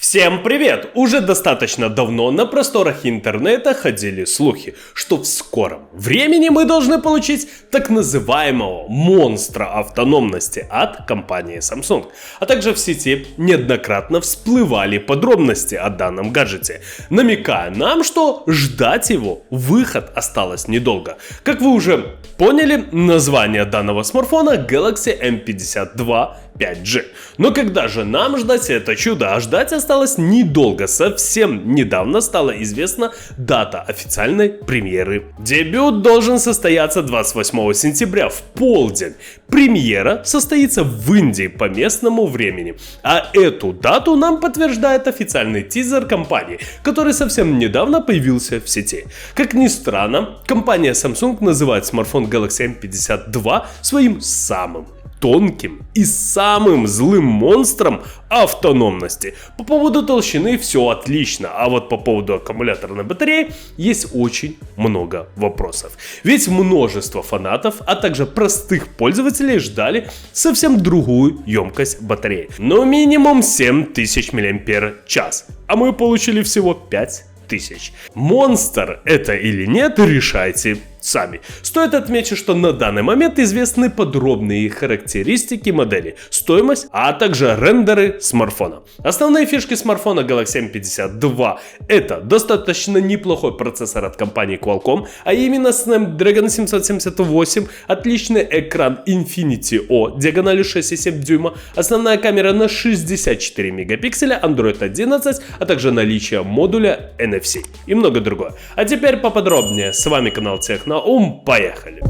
Всем привет! Уже достаточно давно на просторах интернета ходили слухи, что в скором времени мы должны получить так называемого монстра автономности от компании Samsung. А также в сети неоднократно всплывали подробности о данном гаджете, намекая нам, что ждать его выход осталось недолго. Как вы уже поняли, название данного смартфона Galaxy M52 5G. Но когда же нам ждать это чудо? А ждать осталось недолго. Совсем недавно стала известна дата официальной премьеры. Дебют должен состояться 28 сентября в полдень. Премьера состоится в Индии по местному времени. А эту дату нам подтверждает официальный тизер компании, который совсем недавно появился в сети. Как ни странно, компания Samsung называет смартфон Galaxy M52 своим самым тонким и самым злым монстром автономности. По поводу толщины все отлично, а вот по поводу аккумуляторной батареи есть очень много вопросов. Ведь множество фанатов, а также простых пользователей ждали совсем другую емкость батареи. Но минимум 7000 мАч, а мы получили всего 5000. Монстр это или нет, решайте сами. Стоит отметить, что на данный момент известны подробные характеристики модели, стоимость, а также рендеры смартфона. Основные фишки смартфона Galaxy M52 это достаточно неплохой процессор от компании Qualcomm, а именно Snapdragon 778, отличный экран Infinity O диагональю 6,7 дюйма, основная камера на 64 мегапикселя, Android 11, а также наличие модуля NFC и много другое. А теперь поподробнее. С вами канал Техно. Поехали!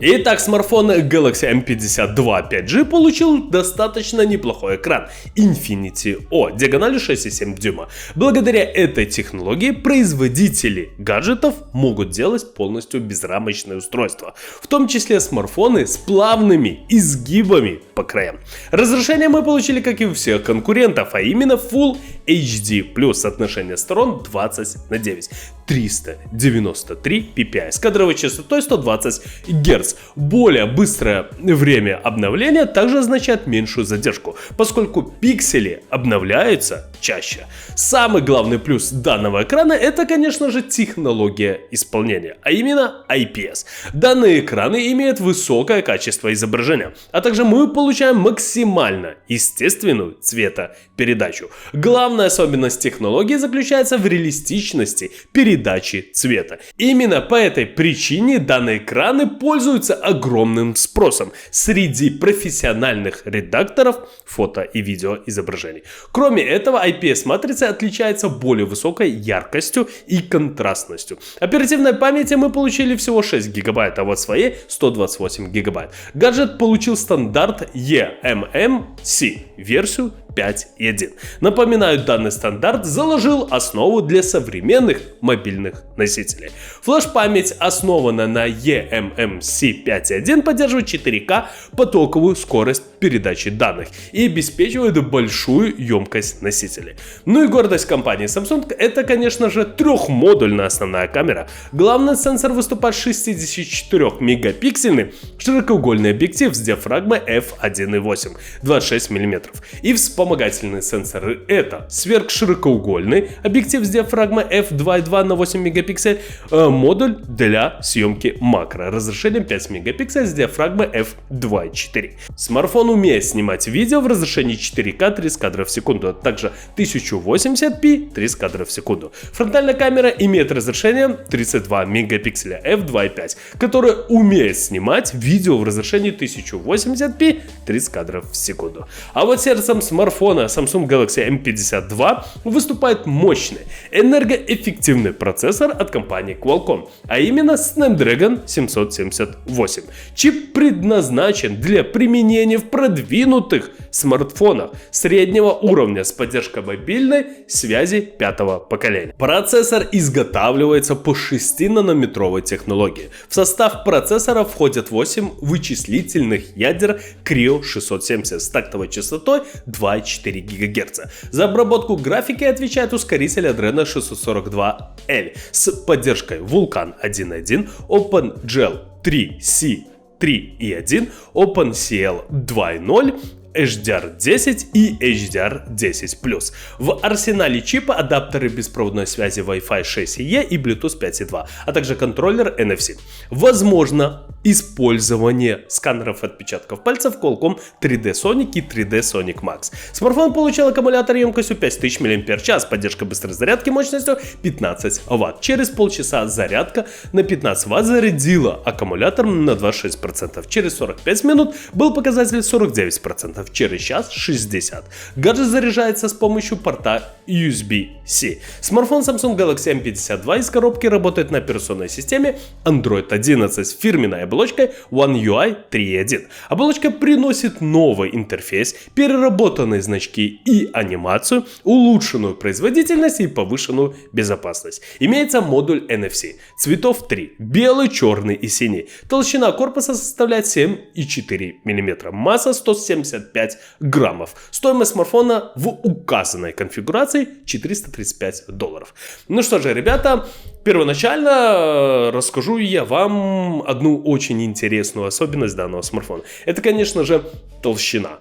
Итак, смартфон Galaxy M52 5G получил достаточно неплохой экран Infinity O диагональю 6,7 дюйма. Благодаря этой технологии производители гаджетов могут делать полностью безрамочное устройство, в том числе смартфоны с плавными изгибами по краям. Разрешение мы получили, как и у всех конкурентов, а именно Full HD плюс соотношение сторон 20:9, 393 ppi с кадровой частотой 120 Гц. Более быстрое время обновления также означает меньшую задержку, поскольку пиксели обновляются чаще. Самый главный плюс данного экрана это, конечно же, технология исполнения, а именно IPS. Данные экраны имеют высокое качество изображения, а также мы получаем максимально естественную цветопередачу. Главная особенность технологии заключается в реалистичности передачи цвета. Именно по этой причине данные экраны пользуются огромным спросом среди профессиональных редакторов фото и видео изображений. Кроме этого, IPS-матрица отличается более высокой яркостью и контрастностью. Оперативной памяти мы получили всего 6 ГБ, а вот своей 128 ГБ. Гаджет получил стандарт eMMC, версию 5.1. Напоминаю, данный стандарт заложил основу для современных мобильных носителей. Флеш-память, основана на eMMC 5.1, поддерживает 4К потоковую скорость передачи данных и обеспечивает большую емкость носителей. Ну и гордость компании Samsung это, конечно же, трехмодульная основная камера. Главный сенсор выступает 64-мегапиксельный широкоугольный объектив с диафрагмой f1.8 26 мм и вспомогательные сенсоры это сверхширокоугольный объектив с диафрагмой f2.2 на 8 мегапикселей, модуль для съемки макро разрешением 5 мегапикселей с диафрагмой f2.4. Смартфон умеет снимать видео в разрешении 4К 30 кадров в секунду, а также 1080p 30 кадров в секунду. Фронтальная камера имеет разрешение 32 мегапикселя f2.5, которая умеет снимать видео в разрешении 1080p 30 кадров в секунду. А вот сердцем смартфона Samsung Galaxy M52 выступает мощный энергоэффективный процессор от компании Qualcomm, а именно Snapdragon 778. Чип предназначен для применения в продвинутых смартфонах среднего уровня с поддержкой мобильной связи 5-го поколения. Процессор изготавливается по 6-нанометровой технологии. В состав процессора входят 8 вычислительных ядер Creo 670 с тактовой частотой 2,4 ГГц. За обработку графики отвечает ускоритель Adreno 642L с поддержкой Vulkan 1.1, OpenGL 3C 3.1, OpenCL 2.0, HDR10 и HDR10+. В арсенале чипа адаптеры беспроводной связи Wi-Fi 6E и Bluetooth 5.2, а также контроллер NFC. Возможно использование сканеров отпечатков пальцев Qualcomm 3D Sonic и 3D Sonic Max. Смартфон получил аккумулятор емкостью 5000 мАч, поддержка быстрой зарядки мощностью 15 Вт. Через полчаса зарядка на 15 Вт зарядила аккумулятор на 26%. Через 45 минут был показатель 49%. Через час 60%. Гаджет заряжается с помощью порта USB-C. Смартфон Samsung Galaxy M52 из коробки работает на операционной системе Android 11 с фирменной оболочкой One UI 3.1. Оболочка приносит новый интерфейс, переработанные значки и анимацию, улучшенную производительность и повышенную безопасность. Имеется модуль NFC. Цветов 3. Белый, черный и синий. Толщина корпуса составляет 7,4 мм. Масса 175 граммов. Стоимость смартфона в указанной конфигурации $435. Ну что же, ребята, первоначально расскажу я вам одну очень интересную особенность данного смартфона. Это, конечно же, толщина.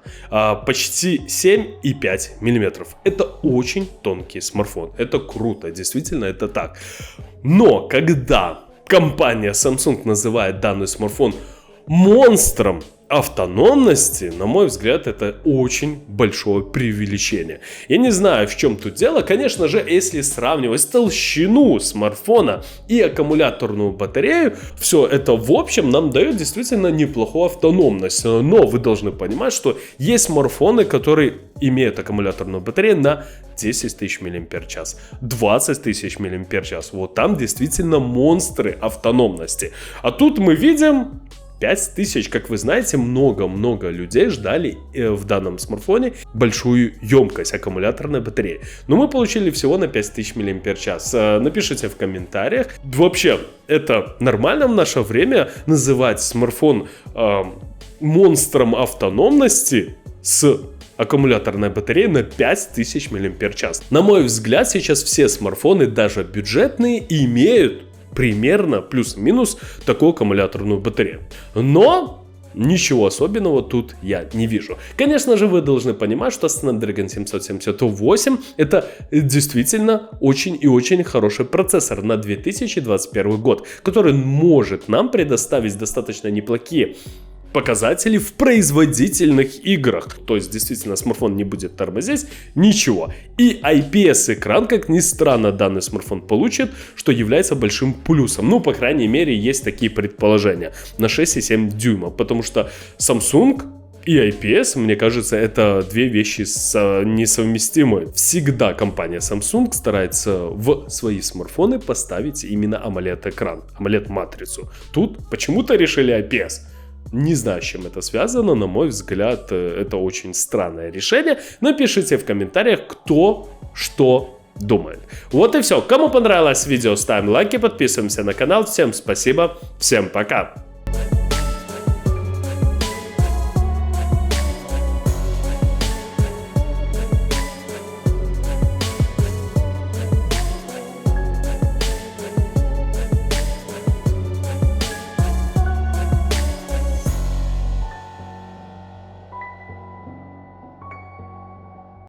Почти 7,5 мм. Это очень тонкий смартфон. Это круто, действительно это так. Но когда компания Samsung называет данный смартфон монстром автономности, на мой взгляд, это очень большое преувеличение. Я не знаю, в чем тут дело. Конечно же, если сравнивать толщину смартфона и аккумуляторную батарею, все это в общем нам дает действительно неплохую автономность. Но вы должны понимать, что есть смартфоны, которые имеют аккумуляторную батарею на 10 тысяч мАч, 20 тысяч мАч. Вот там действительно монстры автономности. А тут мы видим 5000, как вы знаете, много-много людей ждали в данном смартфоне большую емкость аккумуляторной батареи. Но мы получили всего на 5000 мАч. Напишите в комментариях, вообще это нормально в наше время называть смартфон монстром автономности с аккумуляторной батареей на 5000 мАч. На мой взгляд, сейчас все смартфоны, даже бюджетные, имеют примерно плюс-минус такую аккумуляторную батарею. Но ничего особенного тут я не вижу. Конечно же, вы должны понимать, что Snapdragon 778 это действительно очень и очень хороший процессор на 2021 год, который может нам предоставить достаточно неплохие показатели в производительных играх. То есть, действительно, смартфон не будет тормозить, ничего. И IPS-экран, как ни странно, данный смартфон получит, что является большим плюсом. Ну, по крайней мере, есть такие предположения. На 6,7 дюйма. Потому что Samsung и IPS, мне кажется, это две вещи несовместимые. Всегда компания Samsung старается в свои смартфоны поставить именно AMOLED-экран, AMOLED-матрицу. Тут почему-то решили IPS. Не знаю, с чем это связано, на мой взгляд, это очень странное решение. Напишите в комментариях, кто что думает. Вот и все. Кому понравилось видео, ставим лайки, подписываемся на канал. Всем спасибо, всем пока.